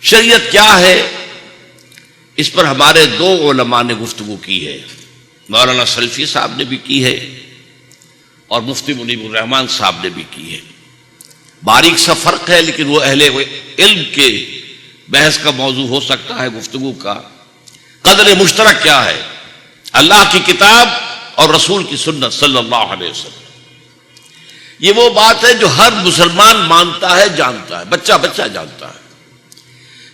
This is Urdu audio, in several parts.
شریعت کیا ہے، اس پر ہمارے دو علماء نے گفتگو کی ہے، مولانا سلفی صاحب نے بھی کی ہے اور مفتی منیب الرحمان صاحب نے بھی کی ہے۔ باریک سا فرق ہے، لیکن وہ اہل علم کے بحث کا موضوع ہو سکتا ہے گفتگو کا۔ قدر مشترک کیا ہے؟ اللہ کی کتاب اور رسول کی سنت صلی اللہ علیہ وسلم۔ یہ وہ بات ہے جو ہر مسلمان مانتا ہے، جانتا ہے، بچہ بچہ جانتا ہے۔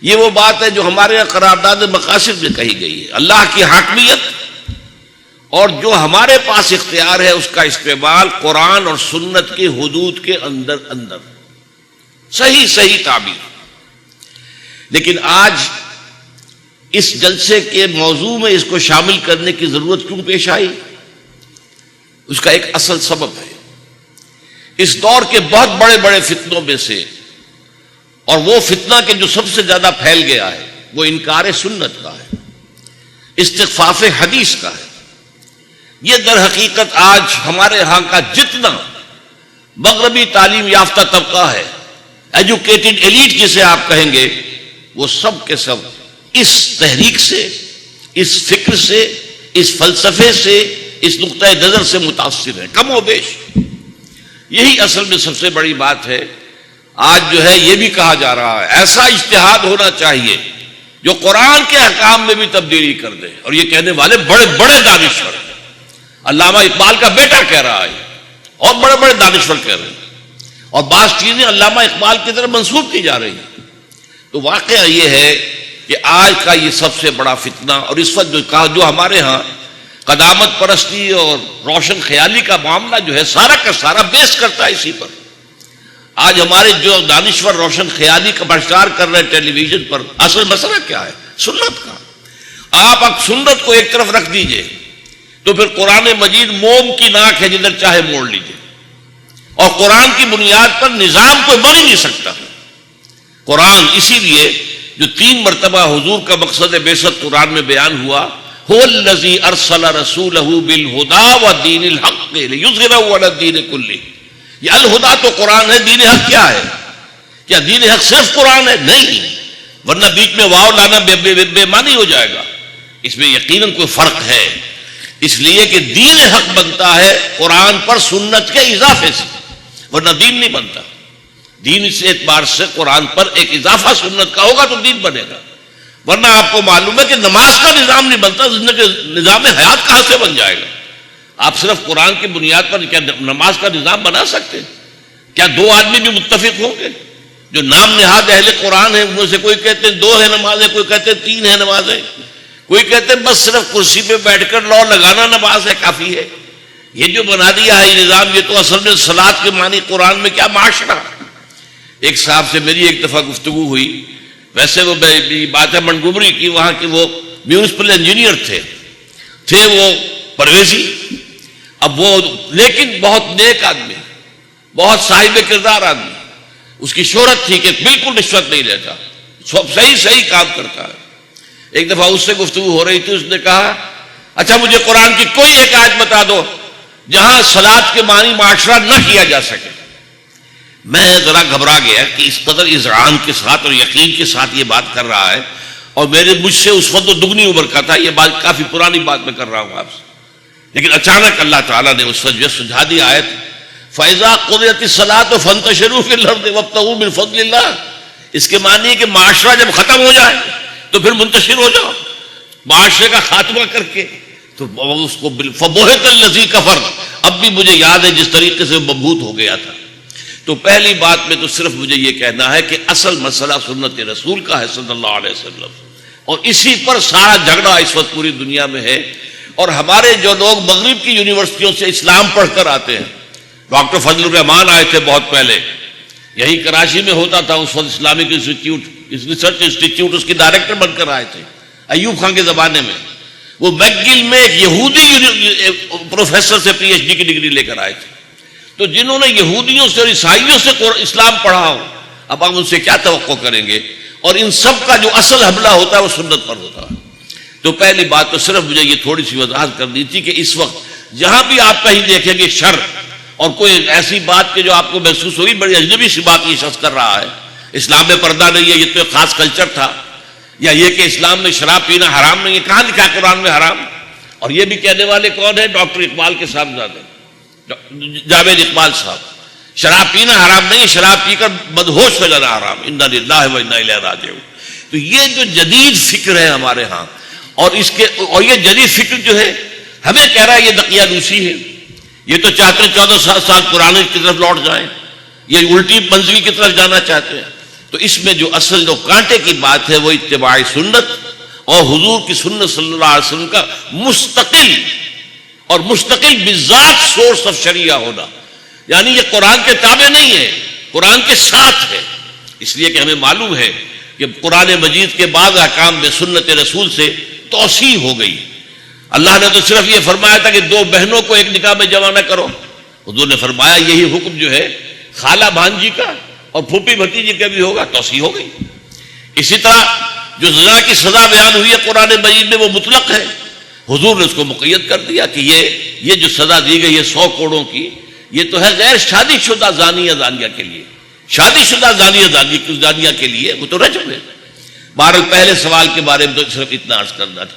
یہ وہ بات ہے جو ہمارے یہاں قرارداد مقاصد میں کہی گئی ہے، اللہ کی حاکمیت اور جو ہمارے پاس اختیار ہے اس کا استعمال قرآن اور سنت کے حدود کے اندر صحیح تعبیر۔ لیکن آج اس جلسے کے موضوع میں اس کو شامل کرنے کی ضرورت کیوں پیش آئی؟ اس کا ایک اصل سبب ہے۔ اس دور کے بہت بڑے بڑے فتنوں میں سے، اور وہ فتنہ کہ جو سب سے زیادہ پھیل گیا ہے، وہ انکار سنت کا ہے، استخفاف حدیث کا ہے۔ یہ در حقیقت آج ہمارے ہاں کا جتنا مغربی تعلیم یافتہ طبقہ ہے، ایجوکیٹڈ ایلیٹ جسے آپ کہیں گے، وہ سب کے سب اس تحریک سے، اس فکر سے، اس فلسفے سے، اس نقطۂ نظر سے متاثر ہیں، کم و بیش۔ یہی اصل میں سب سے بڑی بات ہے۔ آج جو ہے یہ بھی کہا جا رہا ہے ایسا اجتہاد ہونا چاہیے جو قرآن کے احکام میں بھی تبدیلی کر دے، اور یہ کہنے والے بڑے بڑے دانشور ہیں۔ علامہ اقبال کا بیٹا کہہ رہا ہے، اور بڑے بڑے دانشور کہہ رہے ہیں، اور بعض چیزیں علامہ اقبال کی طرف منسوب کی جا رہی ہیں۔ تو واقعہ یہ ہے کہ آج کا یہ سب سے بڑا فتنہ، اور اس وقت جو ہمارے ہاں قدامت پرستی اور روشن خیالی کا معاملہ جو ہے سارا کا سارا بیس کرتا ہے اسی پر۔ آج ہمارے جو دانشور روشن خیالی کا پرچار کر رہے ہیں ٹیلی ویژن پر، اصل مسئلہ کیا ہے؟ سنت کا۔ آپ سنت کو ایک طرف رکھ دیجئے تو پھر قرآن مجید موم کی ناک ہے، جدھر چاہے موڑ لیجئے، اور قرآن کی بنیاد پر نظام کوئی بن ہی نہیں سکتا۔ قرآن اسی لیے جو 3 مرتبہ حضور کا مقصد بعثت قرآن میں بیان ہوا، هو الذی ارسل رسولہ بالہدی ودین الحق لیظہرہ علی الدین کلہ۔ یہ الہدا تو قرآن ہے، دین حق کیا ہے؟ کیا دین حق صرف قرآن ہے؟ نہیں، ورنہ بیچ میں واو لانا بے معنی ہو جائے گا۔ اس میں یقیناً کوئی فرق ہے، اس لیے کہ دین حق بنتا ہے قرآن پر سنت کے اضافے سے، ورنہ دین نہیں بنتا۔ دین اس اعتبار سے قرآن پر ایک اضافہ سنت کا ہوگا تو دین بنے گا، ورنہ آپ کو معلوم ہے کہ نماز کا نظام نہیں بنتا، نظام حیات کہاں سے بن جائے گا؟ آپ صرف قرآن کی بنیاد پر کیا نماز کا نظام بنا سکتے ہیں؟ کیا 2 آدمی بھی متفق ہوں گے جو نام نہاد اہل قرآن ہیں؟ ان میں سے کوئی کہتے ہیں 2 ہے نمازیں، کوئی کہتے ہیں 3 ہے نمازیں، کوئی کہتے ہیں بس صرف کرسی پہ بیٹھ کر لو لگانا نماز ہے، کافی ہے۔ یہ جو بنا دیا ہے یہ نظام، یہ تو اصل میں صلاۃ کے معنی قرآن میں کیا معاشرہ۔ ایک صاحب سے میری ایک دفعہ گفتگو ہوئی، ویسے وہ بات ہے منگومری کی، وہاں کے وہ میونسپل انجینئر تھے وہ پرویزی، اب وہ لیکن بہت نیک آدمی، بہت صاحب کردار آدمی، اس کی شہرت تھی کہ بالکل رشوت نہیں لیتا، سب صحیح کام کرتا ہے۔ ایک دفعہ اس سے گفتگو ہو رہی تھی، اس نے کہا اچھا مجھے قرآن کی کوئی ایک آیت بتا دو جہاں صلاۃ کے معنی معاشرہ نہ کیا جا سکے۔ میں ذرا گھبرا گیا کہ اس قدر اذعان کے ساتھ اور یقین کے ساتھ یہ بات کر رہا ہے، اور مجھ سے اس وقت دگنی عمر کا تھا، یہ بات کافی پرانی بات میں کر رہا ہوں آپ سے۔ لیکن اچانک اللہ تعالیٰ نے اس وقت سجھا دی آیت فَإِذَا قُضِيَتِ الصَّلَاةُ فَانتَشِرُوا فِي الْأَرْضِ وَابْتَغُوا مِن فَضْلِ اللَّهِ۔ اس کے معنی ہے کہ معاشرہ جب ختم ہو جائے تو پھر منتشر ہو جاؤ، معاشرے کا خاتمہ کر کے۔ تو اس کو فَبُہِتَ الَّذِي كَفَرَ، اب بھی مجھے یاد ہے جس طریقے سے مبہوت ہو گیا تھا۔ تو پہلی بات میں تو صرف مجھے یہ کہنا ہے کہ اصل مسئلہ سنت رسول کا ہے صلی اللہ علیہ وسلم، اور اسی پر سارا جھگڑا اس وقت پوری دنیا میں ہے۔ اور ہمارے جو لوگ مغرب کی یونیورسٹیوں سے اسلام پڑھ کر آتے ہیں، ڈاکٹر فضل الرحمان آئے تھے بہت پہلے، یہی کراچی میں ہوتا تھا اس وقت اسلامک انسٹیٹیوٹ، ریسرچ انسٹیٹیوٹ، اس کے ڈائریکٹر بن کر آئے تھے ایوب خان کے زمانے میں۔ وہ میکگل میں ایک یہودی پروفیسر سے پی ایچ ڈی کی ڈگری لے کر آئے تھے۔ تو جنہوں نے یہودیوں سے اور عیسائیوں سے اسلام پڑھا ہو، اب ہم ان سے کیا توقع کریں گے؟ اور ان سب کا جو اصل حملہ ہوتا ہے وہ سنت پر ہوتا ہے۔ تو پہلی بات تو صرف مجھے یہ تھوڑی سی وضاحت کرنی تھی کہ اس وقت جہاں بھی آپ کہیں دیکھیں گے شر اور کوئی ایسی بات کہ جو آپ کو محسوس ہوگی بڑی اجنبی سی بات یہ شخص کر رہا ہے، اسلام میں پردہ نہیں ہے، یہ تو ایک خاص کلچر تھا، یا یہ کہ اسلام میں شراب پینا حرام نہیں ہے، کہاں لکھا ہے قرآن میں حرام؟ اور یہ بھی کہنے والے کون ہیں؟ ڈاکٹر اقبال کے صاحبزادے جاوید اقبال صاحب، شراب پینا حرام نہیں ہے، شراب پی کر بدہوش ہو جانا حرام، انا للہ و انا الیہ راجعون۔ تو یہ جو جدید فکر ہے ہمارے ہاں، اور یہ جدید فکر جو ہے ہمیں کہہ رہا ہے یہ دقیانوسی ہے، یہ تو چاہتے ہیں 14 سال پرانے کی طرف لوٹ جائیں، یہ الٹی منزل کی طرف جانا چاہتے ہیں۔ تو اس میں جو اصل جو کانٹے کی بات ہے وہ اتباع سنت اور حضور کی سنت صلی اللہ علیہ وسلم کا مستقل بذات سورس آف شریعہ ہونا، یعنی یہ قرآن کے تابع نہیں ہے، قرآن کے ساتھ ہے، اس لیے کہ ہمیں معلوم ہے کہ قرآن مجید کے بعض احکام میں سنت رسول سے توسیع ہو گئی۔ اللہ نے تو صرف یہ فرمایا تھا کہ 2 بہنوں کو ایک نکاح میں جمع نہ کرو، حضور نے فرمایا یہی حکم جو ہے خالہ بھانجی کا اور پھوپھی بھتیجی کا بھی ہوگا، توسیع ہو گئی۔ اسی طرح جو زنا کی سزا بیان ہوئی ہے قرآن مجید میں وہ مطلق ہے، حضور نے اس کو مقید کر دیا کہ یہ جو سزا دی گئی ہے 100 کوڑوں کی، یہ تو ہے غیر شادی شدہ زانی یا زانیہ کے لیے، شادی شدہ زانیہ کے لیے وہ تو رجم ہے۔ بہرحال پہلے سوال کے بارے میں تو صرف اتنا عرض کرنا تھا۔